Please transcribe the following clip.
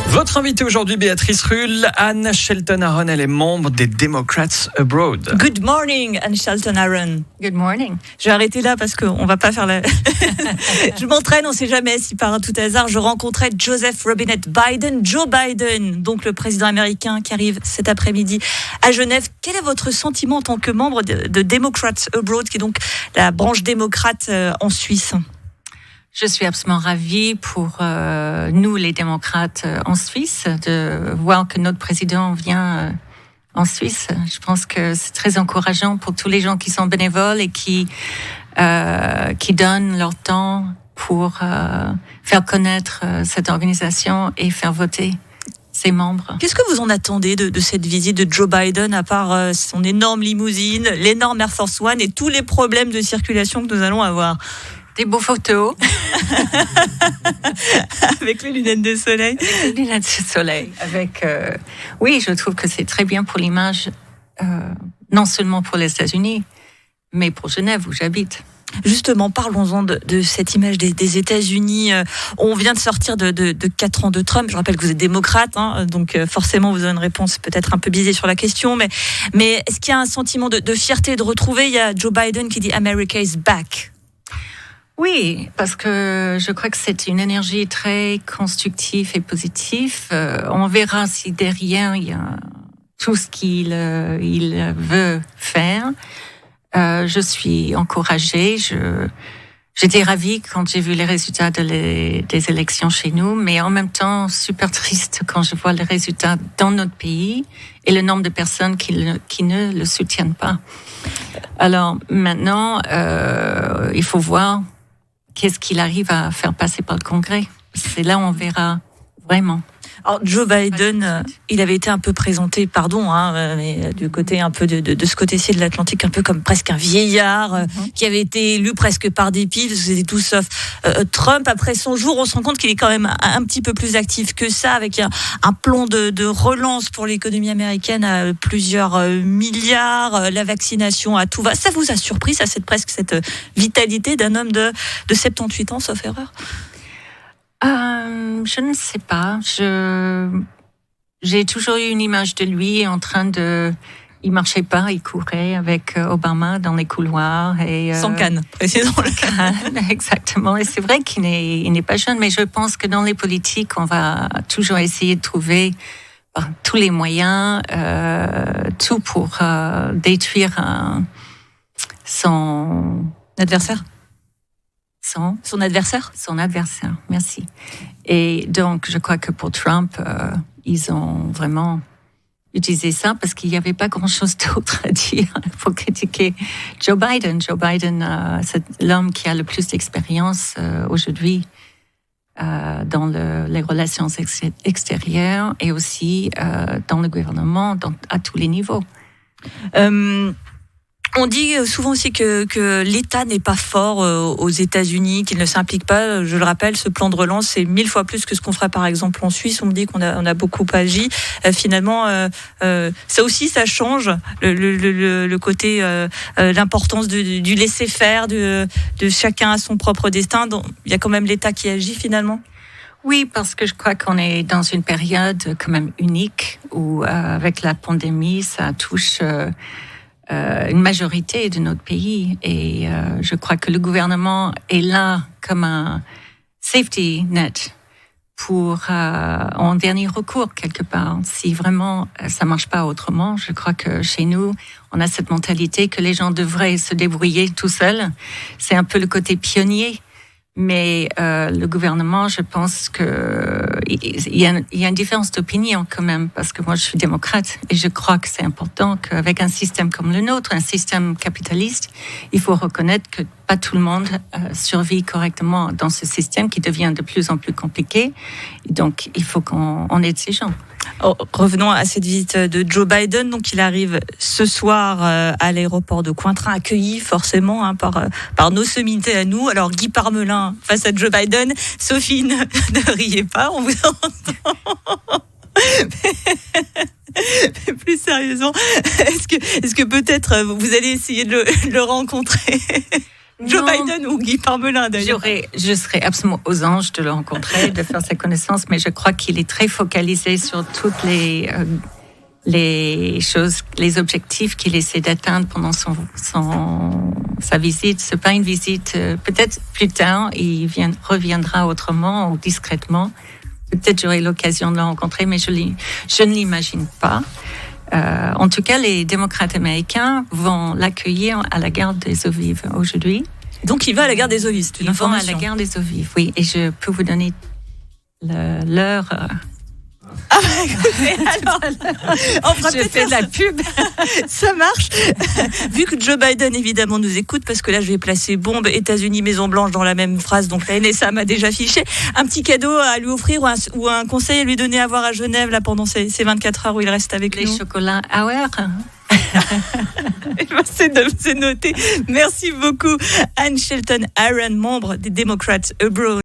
Votre invitée aujourd'hui, Béatrice Rulle, Anne Shelton-Aaron, elle est membre des Democrats Abroad. Good morning, Anne Shelton-Aaron. Good morning. Je vais arrêter là parce qu'on va pas faire la... Je m'entraîne, on sait jamais si par un tout hasard, je rencontrais Joseph Robinette Biden, Joe Biden, donc le président américain qui arrive cet après-midi à Genève. Quel est votre sentiment en tant que membre de Democrats Abroad, qui est donc la branche démocrate en Suisse ? Je suis absolument ravie pour nous, les démocrates en Suisse, de voir que notre président vient en Suisse. Je pense que c'est très encourageant pour tous les gens qui sont bénévoles et qui donnent leur temps pour faire connaître cette organisation et faire voter ses membres. Qu'est-ce que vous en attendez de cette visite de Joe Biden, à part son énorme limousine, l'énorme Air Force One et tous les problèmes de circulation que nous allons avoir ? Des beaux photos. Avec les lunettes de soleil. Avec les lunettes de soleil. Oui, je trouve que c'est très bien pour l'image, non seulement pour les États-Unis, mais pour Genève, où j'habite. Justement, parlons-en de cette image des États-Unis. On vient de sortir de 4 ans de Trump. Je rappelle que vous êtes démocrate, donc forcément vous avez une réponse peut-être un peu biaisée sur la question. Mais est-ce qu'il y a un sentiment de fierté de retrouver ? Il y a Joe Biden qui dit « America is back ». Oui, parce que je crois que c'est une énergie très constructive et positive. On verra si derrière il y a tout ce qu'il veut faire. Je suis encouragée. J'étais ravie quand j'ai vu les résultats des élections chez nous, mais en même temps super triste quand je vois les résultats dans notre pays et le nombre de personnes qui ne le soutiennent pas. Alors maintenant, il faut voir qu'est-ce qu'il arrive à faire passer par le Congrès. C'est là où on verra vraiment. Alors Joe Biden, il avait été un peu présenté, mais du côté un peu de ce côté-ci de l'Atlantique, un peu comme presque un vieillard qui avait été élu presque par dépit, parce que c'était tout sauf Trump. Après son jour, on se rend compte qu'il est quand même un petit peu plus actif que ça, avec un plan de relance pour l'économie américaine à plusieurs milliards, la vaccination à tout va. Ça vous a surpris, ça, cette vitalité d'un homme de 78 ans, sauf erreur ? Je ne sais pas. J'ai toujours eu une image de lui en train de... Il marchait pas, il courait avec Obama dans les couloirs. Sans canne, précisons-le. Canne, exactement. Et c'est vrai qu'il n'est pas jeune, mais je pense que dans les politiques, on va toujours essayer de trouver tous les moyens, tout pour détruire son adversaire. Son adversaire. Son adversaire, merci. Et donc, je crois que pour Trump, ils ont vraiment utilisé ça parce qu'il n'y avait pas grand-chose d'autre à dire pour critiquer Joe Biden. Joe Biden, c'est l'homme qui a le plus d'expérience aujourd'hui dans les relations extérieures et aussi dans le gouvernement, à tous les niveaux. On dit souvent aussi que l'État n'est pas fort aux États-Unis, qu'il ne s'implique pas. Je le rappelle, ce plan de relance, c'est 1000 fois plus que ce qu'on ferait par exemple en Suisse. On me dit qu'on a beaucoup agi. Finalement, ça aussi, ça change le côté, l'importance du laisser-faire, de chacun à son propre destin. Donc, il y a quand même l'État qui agit finalement. Oui, parce que je crois qu'on est dans une période quand même unique où, avec la pandémie, ça touche... une majorité de notre pays et je crois que le gouvernement est là comme un safety net pour en dernier recours quelque part. Si vraiment ça marche pas autrement, je crois que chez nous, on a cette mentalité que les gens devraient se débrouiller tout seuls. C'est un peu le côté pionnier. Mais le gouvernement, je pense qu'il y a une différence d'opinion quand même, parce que moi je suis démocrate et je crois que c'est important qu'avec un système comme le nôtre, un système capitaliste, il faut reconnaître que pas tout le monde survit correctement dans ce système qui devient de plus en plus compliqué. Et donc il faut qu'on aide ces gens. Revenons à cette visite de Joe Biden. Donc, il arrive ce soir à l'aéroport de Cointrin, accueilli forcément par nos sommités à nous. Alors, Guy Parmelin face à Joe Biden. Sophie, ne riez pas, on vous entend. Mais plus sérieusement, est-ce que peut-être vous allez essayer de le rencontrer ? Joe Biden ou Guy Parmelin d'ailleurs. Je serais absolument aux anges de le rencontrer, de faire sa connaissance, mais je crois qu'il est très focalisé sur toutes les choses, les objectifs qu'il essaie d'atteindre pendant sa visite. C'est pas une visite, peut-être plus tard, il reviendra autrement ou discrètement. Peut-être j'aurai l'occasion de le rencontrer, mais je ne l'imagine pas. En tout cas, les démocrates américains vont l'accueillir à la gare des Eaux Vives aujourd'hui. Donc il va à la gare des Eaux Vives, c'est une information. Il va à la gare des Eaux Vives, oui. Et je peux vous donner l'heure. Écoutez, alors, on fera peut-être de la pub. Ça marche. Vu que Joe Biden, évidemment, nous écoute, parce que là, je vais placer bombe États-Unis, Maison-Blanche dans la même phrase, donc la NSA m'a déjà fiché. Un petit cadeau à lui offrir ou un conseil à lui donner à voir à Genève là, pendant ces 24 heures où il reste avec nous. Les chocolats Hour. C'est noté. Merci beaucoup, Anne Shelton Aaron, membre des Democrats Abroad.